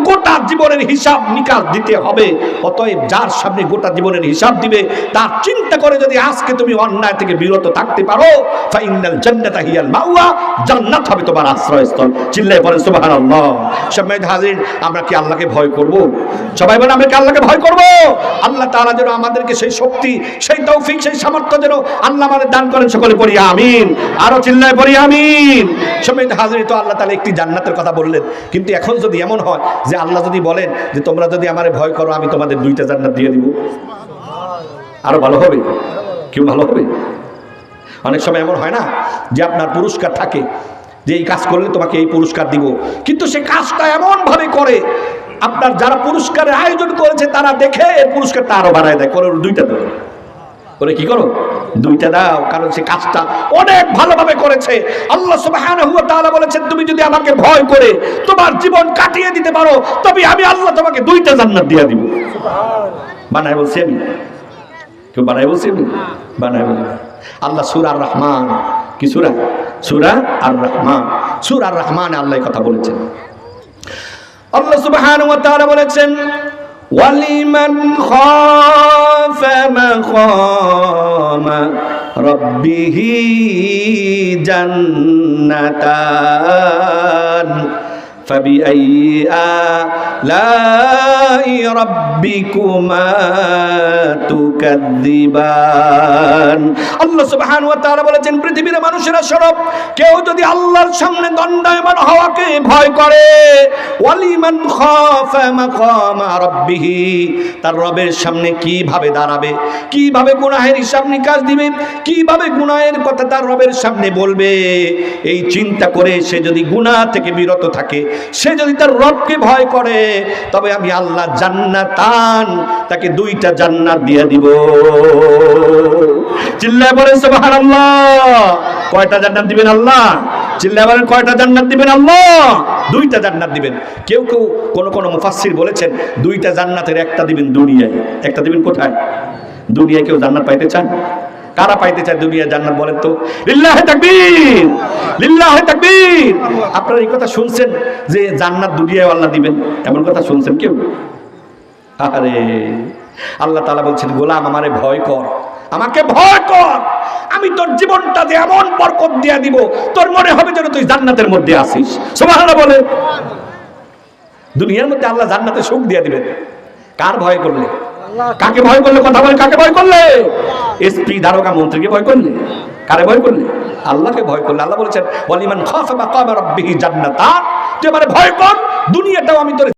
গোটা জীবনের হিসাব নিকাশ দিতে হবে। অতএব যার সামনে গোটা জীবনের হিসাব দিবে তার চিন্তা করে যদি আজকে তুমি অন্যায় থেকে বিরত থাকতে পারো, ফাইনাল জান্নাতা হিয়াল মাওয়া, জান্নাত হবে তোমার আশ্রয়স্থল। চিল্লায়ে পড়েন সুবহানাল্লাহ। সম্মানিত হাজিরিন, আমরা কি আল্লাহকে ভয় করব? সবাই বলেন আমরা কি আল্লাহকে ভয় করব? আল্লাহ তাআলা যেন আমাদেরকে সেই শক্তি, সেই তৌফিক, সেই সামর্থ্য যেন আল্লাহ আমাদের দান করেন। সকলে পড়ি আমিন। আরো চিল্লায়ে পড়ি আমিন। সম্মানিত হাজিরিন, তো আল্লাহ তাআলা একটি জান্নাতের কথা বললেন, কিন্তু এখন যদি এমন হয় যে আল্লাহ যদি বলেন যে তোমরা যদি আমারে ভয় করো আমি তোমাদের 2টা জান্নাত দিয়ে দিব, আরো ভালো হবে? কেউ ভালো হবে? অনেক সময় এমন হয় না যে আপনার পুরস্কার থাকে যে এই কাজ করলে তোমাকে এই পুরস্কার দিব, কিন্তু সে কাজটা এমন ভাবে করে আপনার যারা পুরস্কারের আয়োজন করেছে তারা দেখে এর পুরস্কারটা আরো বাড়ায় দেয়, করে 2টা দাও, করে কি করো 2টা দাও, কারণ সে কাজটা অনেক ভালোভাবে করেছে। আল্লাহ সুবহানাহু ওয়া তাআলা বলেছেন তুমি যদি আমাকে ভয় করে তোমার জীবন কাটিয়ে দিতে পারো তবে আমি আল্লাহ তোমাকে 2টা জান্নাত দিয়ে দিব। বানায় বলছি আমি? কেউ বানায় বলছি আমি? বানায় বলি আল্লাহ সূরা আর রহমান, কি সূরা? সূরা আর রহমান। সূরা আর রহমানে আল্লাহ কথা বলেছেন। আল্লাহ সুবহানাহু ওয়া তাআলা বলেছেন ওয়ালিমান খাফা মাকামা রাব্বিহি জান্নাতান ফাবিআইয়ি আলাই রাব্বিকুমা তুকাযযিবান। আল্লাহ সুবহানাহু ওয়া তাআলা বলেছেন পৃথিবীর মানুষেরা শোনো, কেউ যদি আল্লাহর সামনে দণ্ডায়মান হওয়াকে ভয় করে, ওয়ালিমান খাফা মাকামা রাব্বিহি, তার রবের সামনে কিভাবে দাঁড়াবে, কিভাবে গুনাহের হিসাব নিকাশ দিবে, কিভাবে গুনাহের কথা তার রবের সামনে বলবে, এই চিন্তা করে সে যদি গুনাহ থেকে বিরত থাকে, সে যদি তার রবকে ভয় করে, তবে আমি আল্লাহ জান্নাতান, তাকে 2টা জান্নাত দিয়ে দিব। চিল্লায়ে বলেন সুবহানাল্লাহ। কয়টা জান্নাত দিবেন আল্লাহ? চিল্লায়ে বলেন কয়টা জান্নাত দিবেন আল্লাহ? 2টা জান্নাত দিবেন। কেউ কেউ কোন মুফাসসির বলেছেন 2টা জান্নাতের একটা দিবেন দুনিয়ায়, একটা দিবেন কোথায়? দুনিয়ায়। কেউ জান্নাত পাইতে চান? কারা পাইতে চায় দুনিয়ার জান্নাত বলেন তো? লিল্লাহি তাকবীর, লিল্লাহি তাকবীর। আপনারা এই কথা শুনছেন যে জান্নাত দুনিয়ায় আল্লাহ দিবেন, এমন কথা শুনছেন কেউ? আরে আল্লাহ তাআলা বলছেন গোলাম আমারে ভয় কর, আমাকে ভয় কর, আমি তোর জীবনটাতে এমন বরকত দিয়ে দিব তোর মনে হবে যেন তুই জান্নাতের মধ্যে আছিস। সুবহানাল্লাহ বলে। দুনিয়ার মধ্যে আল্লাহ জান্নাতে সুখ দিয়ে দিবেন। কার ভয় করলে? কাকে ভয় করলে? কথা বলে কাকে ভয় করলে? এসপি, দারোগা, মন্ত্রীকে ভয় করলে? কারে ভয় করলে? আল্লাহকে ভয় করলে। আল্লাহ বলেছেন ওয়ালিমান খাফা মাকামা রাব্বিহি জান্নাতান, তুই আমারে ভয় কর, দুনিয়াটাও আমি তোর